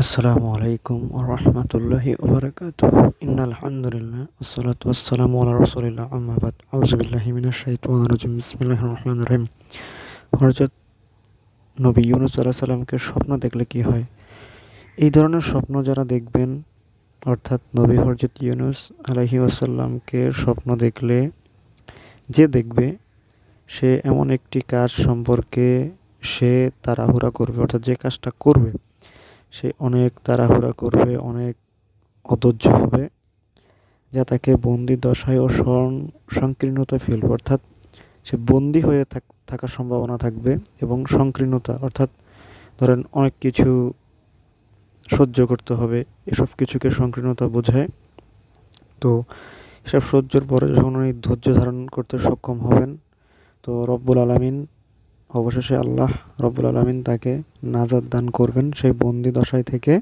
আসসালামু আলাইকুম ওয়া রাহমাতুল্লাহি ওয়া বারাকাতুহু। ইন্নাল হামদুলিল্লাহ ওয়াসসালাতু ওয়াসসালামু আলা রাসূলিল্লাহ আম্মা বাদ। আউযু বিল্লাহি মিনাশ শাইতানির রাজিম। বিসমিল্লাহির রহমানির রহিম। হযরত নবী ইউনূস আলাইহিস সালামকে স্বপ্ন দেখলে কি হয়? এই ধরনের স্বপ্ন যারা দেখবেন, অর্থাৎ নবী হযরত ইউনূস আলাইহি ওয়াসাল্লামকে স্বপ্ন দেখলে যে দেখবে সে এমন একটি কাজ সম্পর্কে সে তাড়াহুড়া করবে, অর্থাৎ যে কাজটা করবে সে অনেক তাড়াহুড়া করবে, অনেক অধৈর্য হবে, যা তাকে বন্দি দশায় ও সংকীর্ণতায় ফেলবে। অর্থাৎ সে বন্দি হয়ে থাকার সম্ভাবনা থাকবে এবং সংকীর্ণতা, অর্থাৎ ধরেন অনেক কিছু সহ্য করতে হবে, এসব কিছুকে সংকীর্ণতা বোঝায়। তো এসব সহ্যর পরে যখন উনি ধৈর্য ধারণ করতে সক্ষম হবেন, তো রব্বুল আলামিন, অবশেষে আল্লাহ রব্বুল আলামিন তাকে নাজাত দান করবেন সেই বন্দি দশায় থেকে।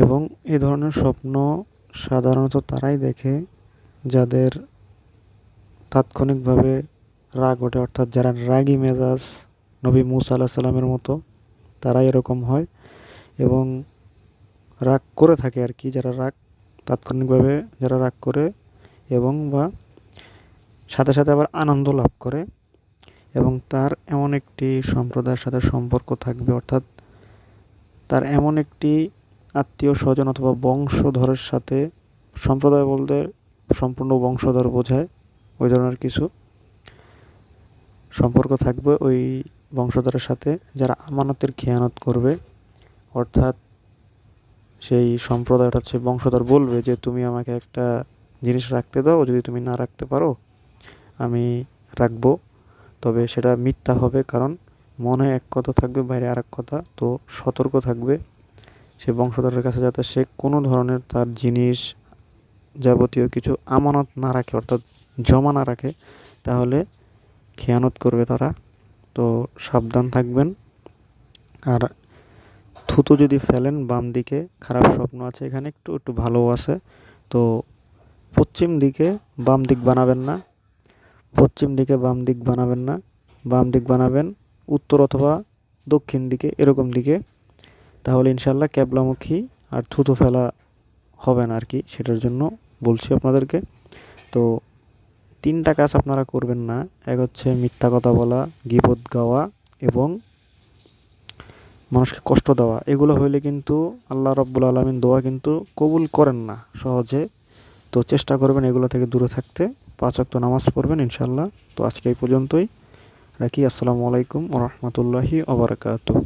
এবং এ ধরনের স্বপ্ন সাধারণত তারাই দেখে যাদের তাৎক্ষণিকভাবে রাগ ওঠে, অর্থাৎ যারা রাগী মেজাজ, নবী মূসা আলাইহিস সালামের মতো তারাই এরকম হয় এবং রাগ করে থাকে আর কি, যারা রাগ তাৎক্ষণিকভাবে যারা রাগ করে এবং বা সাথে সাথে আবার আনন্দ লাভ করে এবং তার এমন একটি সম্প্রদায়ের সাথে সম্পর্ক থাকবে, অর্থাৎ তার এমন একটি আত্মীয় স্বজন অথবা বংশধরের সাথে, সম্প্রদায় বলতে সম্পূর্ণ বংশধর বোঝায়, ওই ধরনের কিছু সম্পর্ক থাকবে ওই বংশধরের সাথে যারা আমানতের খেয়ানত করবে। অর্থাৎ সেই সম্প্রদায়, অর্থাৎ সেই বংশধর বলবে যে তুমি আমাকে একটা জিনিস রাখতে দাও, যদি তুমি না রাখতে পারো আমি রাখবো, তবে সেটা মিথ্যা হবে, কারণ মনে এক কথা থাকবে বাইরে আর এক কথা। তো সতর্ক থাকবে সে বংশধরের কাছে যাতে সে কোনো ধরনের তার জিনিস যাবতীয় কিছু আমানত না রাখে, অর্থাৎ জমা না রাখে, তাহলে খেয়ানত করবে তারা। তো সাবধান থাকবেন। আর থুতু যদি ফেলেন বাম দিকে, খারাপ স্বপ্ন আছে এখানে, একটু একটু ভালোও আছে। তো পশ্চিম দিকে বাম দিক বানাবেন না, পশ্চিম দিকে বাম দিক বানাবেন না, বাম দিক বানাবেন উত্তর অথবা দক্ষিণ দিকে, এরকম দিকে। তাহলে ইনশাল্লাহ ক্যাবলামুখী আর থুতু ফেলা হবে না আর কি, সেটার জন্য বলছি আপনাদেরকে। তো 3টা কাজ আপনারা করবেন না। এক হচ্ছে মিথ্যা কথা বলা, গীবত গাওয়া এবং মানুষকে কষ্ট দেওয়া। এগুলো হইলে কিন্তু আল্লাহ রব্বুল আলামিন দোয়া কিন্তু কবুল করেন না সহজে। তো চেষ্টা করবেন এগুলো থেকে দূরে থাকতে। 5 ওয়াক্ত নামাজ পড়বেন ইনশাল্লাহ। তো আজকে এই পর্যন্তই রাখি। আসসালামু আলাইকুম ওয়া রাহমাতুল্লাহি ওয়া বারাকাতুহু।